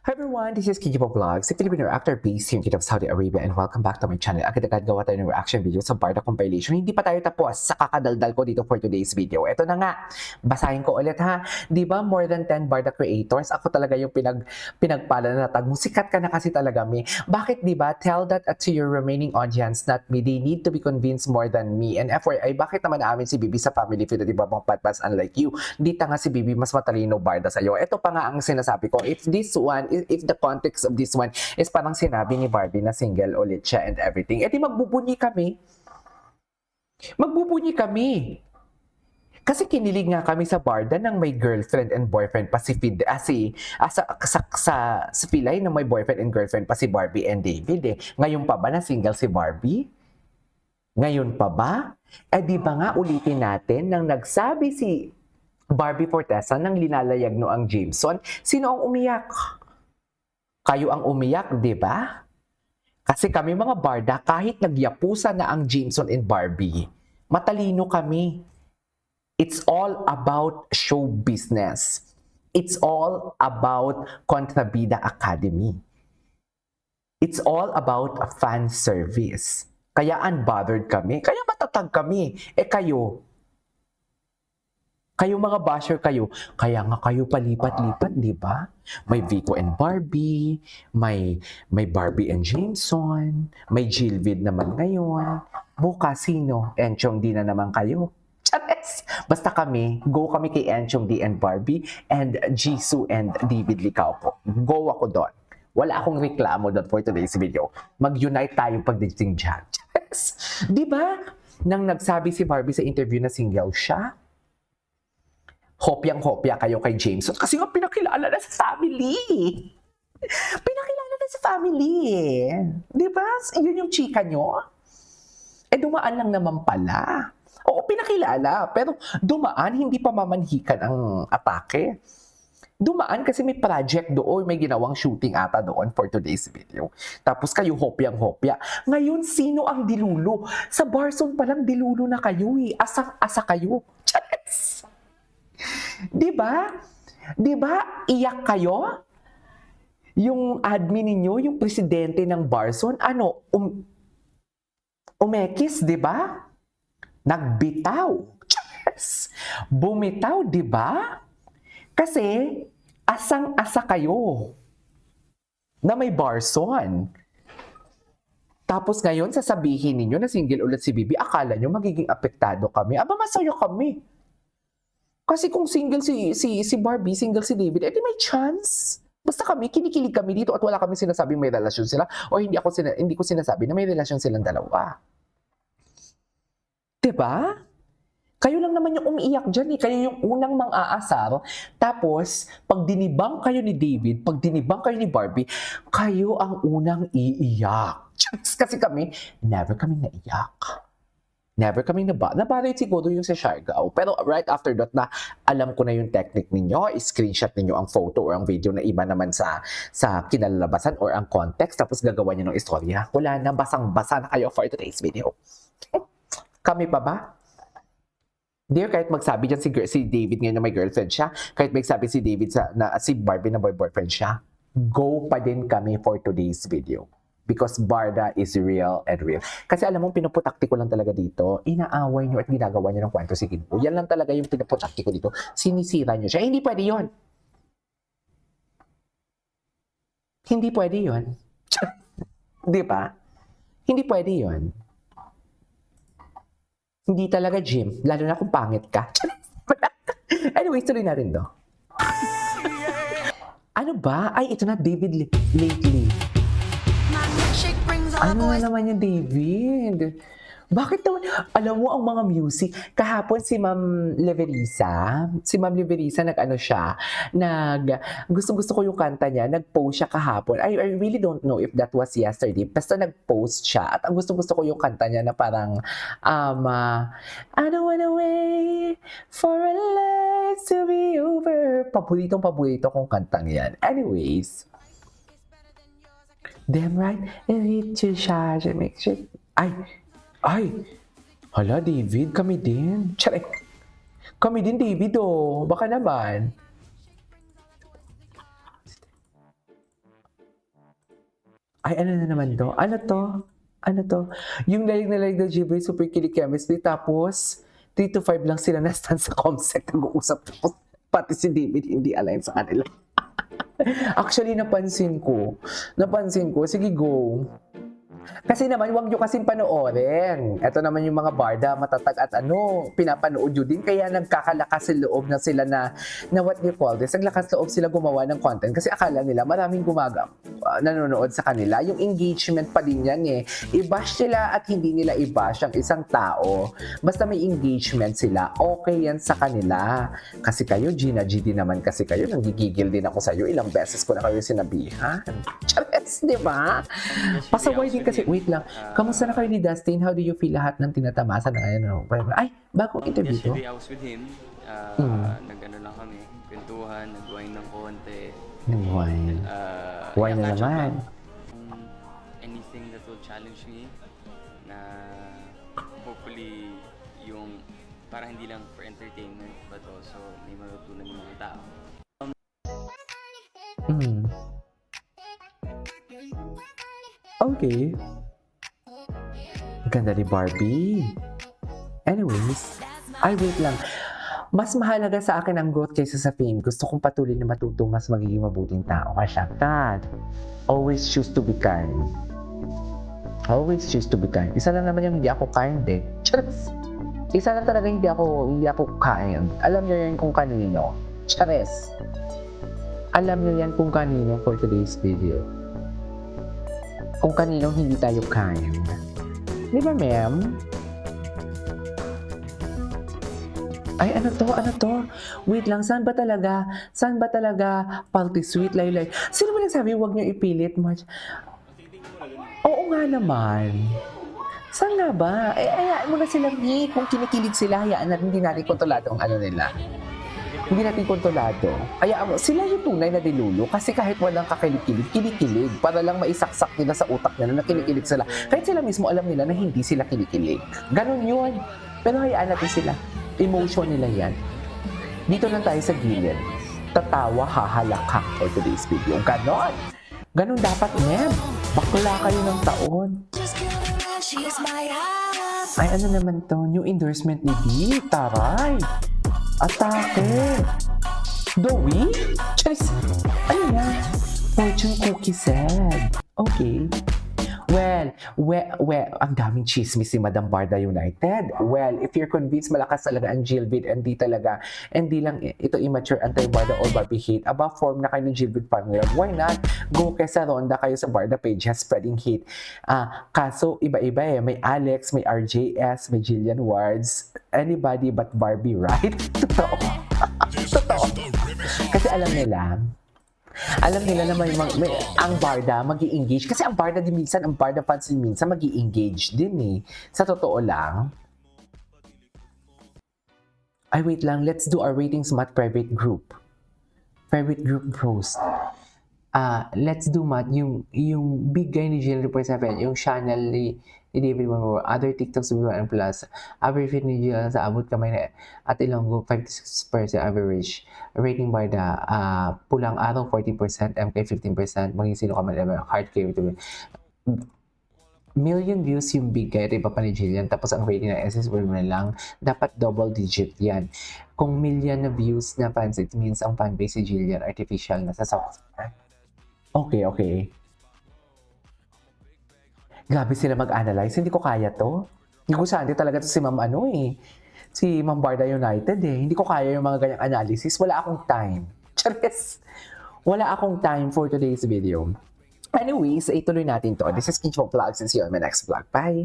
Hi everyone, this is Kiki Po Vlogs, a Filipino actor based here in Kingdom of Saudi Arabia, and welcome back to my channel. Agad-agad gawa tayo ng reaction video sa Barda compilation. Hindi pa tayo tapos sa kakadaldal ko dito for today's video. Ito na nga, basahin ko ulit ha. Di ba more than 10 Barda creators? Ako talaga yung pinagpala na tag mo. Sikat ka na kasi talaga, me. Bakit di ba? Tell that to your remaining audience, not me. They need to be convinced more than me. And FYI, bakit naman amin si Bibi sa family feud, di ba bang patpas unlike you? Di nga si Bibi mas matalino Barda sa'yo. Ito pa nga ang sinasabi ko. If the context of this one is parang sinabi ni Barbie na single ulit siya and everything, edi magbubunyi kami. Magbubunyi kami. Kasi kinilig nga kami sa Barda nang may girlfriend and boyfriend pa si sa Pilay na may boyfriend and girlfriend pa si Barbie and David eh. Ngayon pa ba na single si Barbie? Ngayon pa ba? Eh di ba nga ulitin natin nang nagsabi si Barbie Fortesa nang linalayag no ang Jameson, sino ang umiyak? Kayo ang umiyak, di ba? Kasi kami mga Barda, kahit nagyapusan na ang Jameson and Barbie, matalino kami. It's all about show business. It's all about Kontrabida Academy. It's all about fan service. Kaya unbothered kami. Kaya matatag kami. Kayo mga basher kayo, kaya nga kayo palipat-lipat, di ba? May Vico and Barbie, may Barbie and Jameson, may Jilvid naman ngayon. Bukas sino? Enchong di na naman kayo. Chares! Basta kami, go kami kay Enchong D and Barbie and Jisoo and David Licao po. Go ako doon. Wala akong reklamo doon for today's video. Mag-unite tayo pagdating dyan. Chares! Di ba? Nang nagsabi si Barbie sa interview na single siya, hopyang-hopya kayo kay Jameson kasi nga pinakilala na sa family. Pinakilala na sa family. Di ba? Yun yung chika nyo. Eh, dumaan lang naman pala. Oo, pinakilala. Pero dumaan, hindi pa mamanhikan ang atake. Dumaan kasi may project doon, may ginawang shooting ata doon for today's video. Tapos kayo hopyang-hopya. Ngayon, sino ang dilulo? Sa Barson palang dilulo na kayo eh. Asa kayo. Chares! Di ba? Di ba? Iyak kayo? Yung admin ninyo, yung presidente ng Barson, umekis, di ba? Nagbitaw. Yes. Bumitaw, di ba? Kasi, asang-asa kayo na may Barson. Tapos ngayon, sasabihin ninyo na single ulit si Bibi, akala nyo magiging apektado kami. Aba, masaya kami. Kasi kung single si Barbie, single si David, edi may chance. Basta kami, kinikilig kami dito at wala kami sinasabing may relasyon sila o hindi ko sinasabi na may relasyon silang dalawa. Diba? Kayo lang naman yung umiiyak dyan eh. Kayo yung unang mang-aasar. Tapos, pag dinibang kayo ni David, pag dinibang kayo ni Barbie, kayo ang unang iiyak. Kasi kami, never kaming naiyak. Never kaming nabarit siguro yung sa Siargao. Pero right after that na alam ko na yung technique ninyo, screenshot ninyo ang photo or ang video na iba naman sa kinalalabasan or ang context, tapos gagawa nyo ng istorya. Wala na, basang-basa na kayo for today's video. Kami pa ba? Dear, kahit magsabi dyan si David ngayon na may girlfriend siya, kahit magsabi si David na si Barbie na boyfriend siya, go pa din kami for today's video. Because Barda is real and real. Kasi alam mo, pinuputakti ko lang talaga dito, inaaway nyo at ginagawa nyo ng kwento si Ginpo. Yan lang talaga yung pinuputakti ko dito. Sinisira nyo siya. Hindi pwede yun. Hindi pwede yun. Di ba? Hindi pwede yun. Hindi talaga, Jim. Lalo na kung pangit ka. Anyway, tuloy natin to. Ano ba? Ay, ito na, David lately. Ano na naman yung David? Bakit naman? Alam mo, ang mga music, kahapon si Ma'am Leverisa nag-ano siya, gusto ko yung kanta niya, nag-post siya kahapon. I really don't know if that was yesterday, basta nag-post siya, at ang gusto ko yung kanta niya na parang, I don't wanna wait for a life to be over. Paborito kong kantang yan. Anyways, damn right, to siya, make sure. Ay, hala David, kami din. Charay. Kami din David oh, baka naman. Ay, ano na naman to? Ano to? Ano to? Yung lalig na lalig na Gboy, super kilig chemistry. Tapos, 3 to 5 lang sila na-stand sa comsec. Nag-uusap. Tapos, pati si David hindi align sa kanila. Actually, napansin ko. Sige, go. Kasi naman, wag nyo kasing panoorin. Ito naman yung mga barda, matatag at pinapanood nyo din. Kaya nagkakalakas sa loob na sila na what you call this, naglakas loob sila gumawa ng content. Kasi akala nila maraming nanonood sa kanila. Yung engagement pa din yan eh. I-bash sila at hindi nila i-bash ang isang tao. Basta may engagement sila, okay yan sa kanila. Kasi kayo, Gina G din naman kasi kayo. Nanggigigil din ako sa'yo. Ilang beses ko na kayo sinabihan. Chares, di ba? Pasaway din kasi. Wait lang. Kamusta na kayo ni Dustin? How do you feel lahat ng tinatamasa na ngayon? Ay, bagong interview to? Yesterday I was with him. Nag-ano lang kami, kwentuhan, nag-wine ng konti. Wine. Wine na catch up naman. lang. Anything that will challenge me na hopefully yung parang hindi lang for entertainment but also may matutunan yung mga tao. Okay. Ganda ni Barbie. Anyways, wait lang. Mas mahalaga sa akin ang growth kaysa sa fame. Gusto kong patuloy na matuto mas magiging mabuting tao. Kasi God, always choose to be kind. Always choose to be kind. Isa lang naman yung hindi ako kind eh. Charis. Isa lang talaga hindi ako kind. Alam niyo yan kung kanino. Charis. Alam niyo yan kung kanino for today's video. Kung kanino hindi tayo kind. Di ba, ma'am? Ay, ano to? Wait lang, saan ba talaga party sweet, laylay? Sino ba nagsabi, huwag niyo ipilit? Oo nga naman. Saan nga ba? Hayaan mo na silang kung kinikilig sila, hayaan na hindi natin kontrolado ang nila. Hindi natin kontrolado. Hayaan mo, sila yung tunay na dilulo kasi kahit walang kinikilig para lang maisaksak nila sa utak nila na kinikilig sila. Kahit sila mismo alam nila na hindi sila kinikilig. Ganon yun. Pero hayaan natin sila. Emotion nila yan. Dito lang tayo sa gilid. Tatawa, hahalakak for today's video. Ganon. Ganon dapat, ma'am. Bakla kayo ng taon. Ay, ano naman to? New endorsement ni D. Taray. Atake. Dowi? Charis. Ano yan? Fortune cookie said. Okay. Well, ang daming chismis si Madam Barda United. Well, if you're convinced malakas talaga ang Gilvid and di lang ito immature anti-Barda or Barbie hate, aba form na kayo ng Gilvid fan club, why not? Go kesa ronda kayo sa Barda page spreading hate. Kaso, iba-iba eh. May Alex, may RJS, may Jillian Wards, anybody but Barbie, right? Totoo. Totoo. Kasi alam nila na may ang Barda mag-i-engage. Kasi ang Barda din minsan, ang Barda fans din minsan mag-i-engage din eh. Sa totoo lang. Ay, wait lang. Let's do our ratings mat private group. Private group post. Let's do mat. Yung big guy ni Jill 7, yung channel ni David Monroe, other TikToks will 1 plus. Average fit ni Jill sa abot kamay na at Ilonggo 56% average. Rating Barda, pulang araw 40%, MK 15%, maging sino ka man, hard care vitamin. Million views yung big guy, iba pa ni Jillian, tapos ang rating ng SS word na lang, dapat double digit yan. Kung million na views na fans, it means ang fanbase si Jillian artificial na sa software. Okay. Grabe sila mag-analyze. Hindi ko kaya to. Hindi ko saan talaga to si Ma'am si Ma'am Barda United eh. Hindi ko kaya yung mga ganyang analysis. Wala akong time. Charis! Wala akong time for today's video. Anyways, ituloy natin to. This is Kincho Vlogs and see you on my next vlog. Bye!